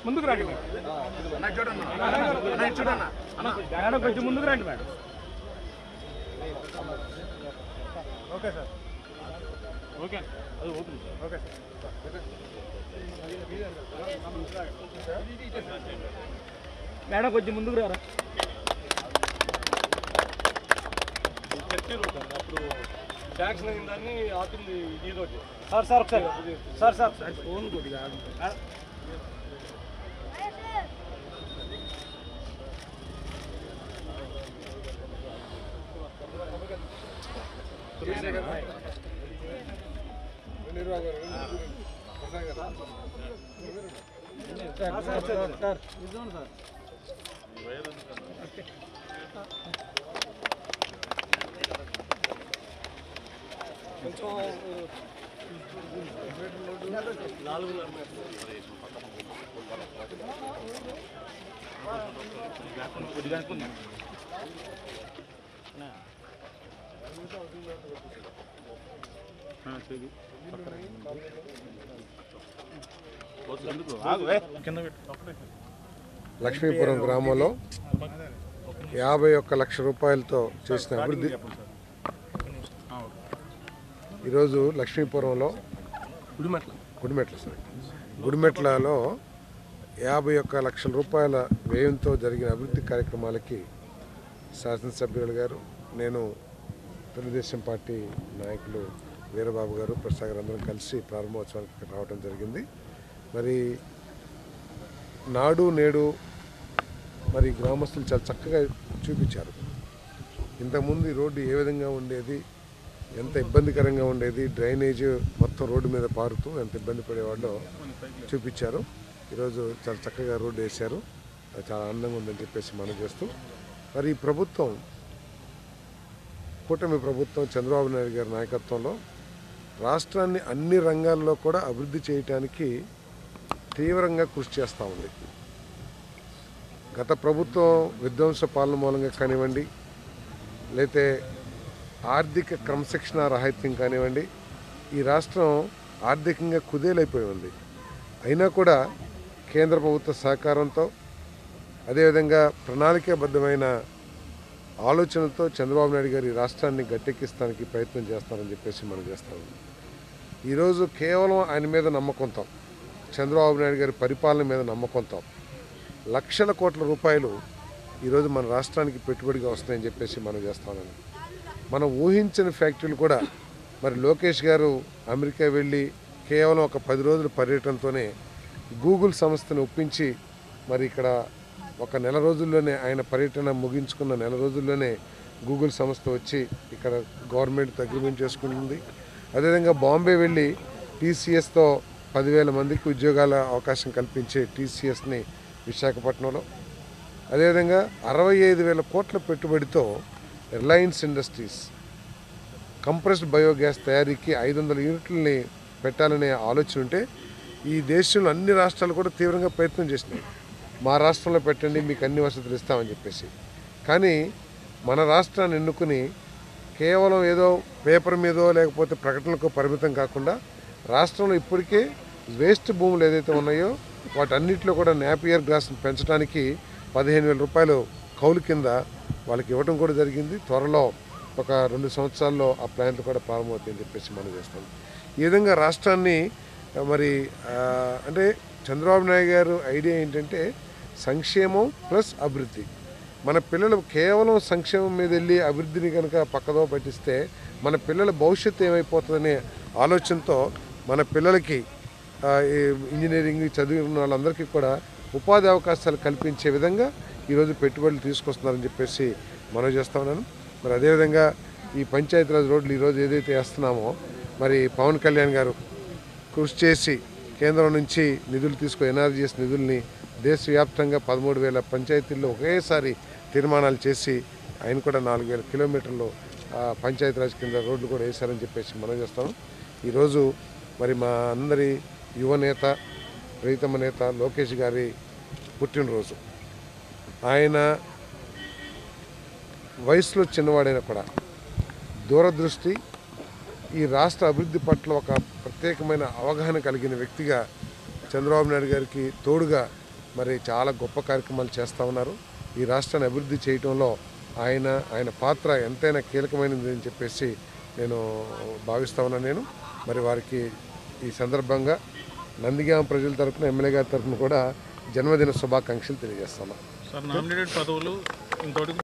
ముందుకు రండి కొంచెం ముందుకు రండి మేడం. ఓకే సార్, ఓకే అది ఓకే ఓకే మేడం కొంచెం ముందుకు రారా. అప్పుడు ట్యాక్స్ దాన్ని ఆపింది ఈ రోజు. సార్ సార్ ఒకసారి సార్ సార్ ఫోన్ కొద్దిగా లక్ష్మీపురం గ్రామంలో 51 లక్షల రూపాయలతో చేసిన అభివృద్ధి ఈరోజు లక్ష్మీపురంలో గుడిమెట్లలో 51 లక్షల రూపాయల వ్యయంతో జరిగిన అభివృద్ధి కార్యక్రమాలకి శాసనసభ్యులు గారు, నేను, తెలుగుదేశం పార్టీ నాయకులు వీరబాబు గారు, ప్రసాద్ గారు అందరం కలిసి ప్రారంభోత్సవానికి రావడం జరిగింది. మరి నాడు నేడు మరి గ్రామస్తులు చాలా చక్కగా చూపించారు. ఇంతకుముందు ఈ రోడ్డు ఏ విధంగా ఉండేది, ఎంత ఇబ్బందికరంగా ఉండేది, డ్రైనేజ్ మొత్తం రోడ్డు మీద పారుతూ ఎంత ఇబ్బంది పడేవాళ్ళో చూపించారు. ఈరోజు చాలా చక్కగా రోడ్డు వేశారు, అది చాలా ఆనందంగా ఉందని చెప్పేసి మనం చేస్తూ, మరి ఈ ప్రభుత్వం, కూటమి ప్రభుత్వం చంద్రబాబు నాయుడు గారి నాయకత్వంలో రాష్ట్రాన్ని అన్ని రంగాల్లో కూడా అభివృద్ధి చేయడానికి తీవ్రంగా కృషి చేస్తూ ఉంది. గత ప్రభుత్వం విధ్వంస పాలన మూలంగా కానివ్వండి, లేతే ఆర్థిక క్రమశిక్షణ రాహిత్యం కానివ్వండి, ఈ రాష్ట్రం ఆర్థికంగా కుదేలైపోయి ఉంది. అయినా కూడా కేంద్ర ప్రభుత్వ సహకారంతో, అదేవిధంగా ప్రణాళికాబద్ధమైన ఆలోచనతో చంద్రబాబు నాయుడు గారు ఈ రాష్ట్రాన్ని గట్టెక్కిస్తానికి ప్రయత్నం చేస్తారని చెప్పేసి మనం చేస్తాము. ఈరోజు కేవలం ఆయన మీద నమ్మకంతో, చంద్రబాబు నాయుడు గారి పరిపాలన మీద నమ్మకంతో లక్షల కోట్ల రూపాయలు ఈరోజు మన రాష్ట్రానికి పెట్టుబడిగా వస్తాయని చెప్పేసి మనం చేస్తామని, మనం ఊహించిన ఫ్యాక్టరీలు కూడా, మరి లోకేష్ గారు అమెరికా వెళ్ళి కేవలం ఒక 10 రోజుల పర్యటనతోనే గూగుల్ సంస్థను ఒప్పించి, మరి ఇక్కడ ఒక నెల రోజుల్లోనే, ఆయన పర్యటన ముగించుకున్న నెల రోజుల్లోనే గూగుల్ సంస్థ వచ్చి ఇక్కడ గవర్నమెంట్ అగ్రిమెంట్ చేసుకుంటుంది. అదేవిధంగా బాంబే వెళ్ళి టీసీఎస్తో 10,000 మందికి ఉద్యోగాల అవకాశం కల్పించే టీసీఎస్ని విశాఖపట్నంలో, అదేవిధంగా 65,000 కోట్ల పెట్టుబడితో రిలయన్స్ ఇండస్ట్రీస్ కంప్రెస్డ్ బయోగ్యాస్ తయారీకి 500 యూనిట్లని పెట్టాలనే ఆలోచన ఉంటే, ఈ దేశంలో అన్ని రాష్ట్రాలు కూడా తీవ్రంగా ప్రయత్నం చేసినాయి, మా రాష్ట్రంలో పెట్టండి, మీకు అన్ని వసతులు ఇస్తామని చెప్పేసి. కానీ మన రాష్ట్రాన్ని ఎన్నుకుని కేవలం ఏదో పేపర్ మీదో లేకపోతే ప్రకటనలకు పరిమితం కాకుండా, రాష్ట్రంలో ఇప్పటికే వేస్ట్ భూములు ఏదైతే ఉన్నాయో వాటన్నిటిలో కూడా నేపియర్ గ్రాస్ని పెంచడానికి 15,000 రూపాయలు కౌలు కింద వాళ్ళకి ఇవ్వడం కూడా జరిగింది. త్వరలో ఒక 2 సంవత్సరాల్లో ఆ ప్లాంట్లు కూడా ప్రారంభమవుతాయని చెప్పేసి మనం చేస్తాం. ఈ విధంగా రాష్ట్రాన్ని మరి అంటే చంద్రబాబు నాయుడు గారు ఐడియా ఏంటంటే సంక్షేమం ప్లస్ అభివృద్ధి. మన పిల్లలు కేవలం సంక్షేమం మీద వెళ్ళి అభివృద్ధిని కనుక పక్కదో పట్టిస్తే మన పిల్లల భవిష్యత్తు ఏమైపోతుందనే ఆలోచనతో మన పిల్లలకి ఇంజనీరింగ్ చదివిన వాళ్ళందరికీ కూడా ఉపాధి అవకాశాలు కల్పించే విధంగా ఈరోజు పెట్టుబడులు తీసుకొస్తున్నారని చెప్పేసి మనం చేస్తా ఉన్నాను. మరి అదేవిధంగా ఈ పంచాయతీరాజ్ రోడ్లు ఈరోజు ఏదైతే వేస్తున్నామో, మరి పవన్ కళ్యాణ్ గారు కృషి చేసి కేంద్రం నుంచి నిధులు ఎన్ఆర్జీఎస్ నిధుల్ని దేశవ్యాప్తంగా 13,000 పంచాయతీల్లో ఒకేసారి తీర్మానాలు చేసి ఆయన కూడా 4,000 కిలోమీటర్లు పంచాయతీరాజ్ కింద రోడ్లు కూడా వేశారని చెప్పేసి మనం చేస్తాను. ఈరోజు మరి మా అందరి యువనేత ప్రీతమ నేత లోకేష్ గారి పుట్టినరోజు. ఆయన వయసులో చిన్నవాడైనా కూడా దూరదృష్టి, ఈ రాష్ట్ర అభివృద్ధి పట్ల ఒక ప్రత్యేకమైన అవగాహన కలిగిన వ్యక్తిగా చంద్రబాబు నాయుడు గారికి తోడుగా మరి చాలా గొప్ప కార్యక్రమాలు చేస్తూ ఉన్నారు. ఈ రాష్ట్రాన్ని అభివృద్ధి చేయడంలో ఆయన పాత్ర ఎంతైనా కీలకమైనది అని చెప్పేసి నేను భావిస్తూ ఉన్నాను. నేను మరి వారికి ఈ సందర్భంగా నందిగామ ప్రజల తరఫున ఎమ్మెల్యే గారి తరఫున కూడా జన్మదిన శుభాకాంక్షలు తెలియజేస్తున్నాను.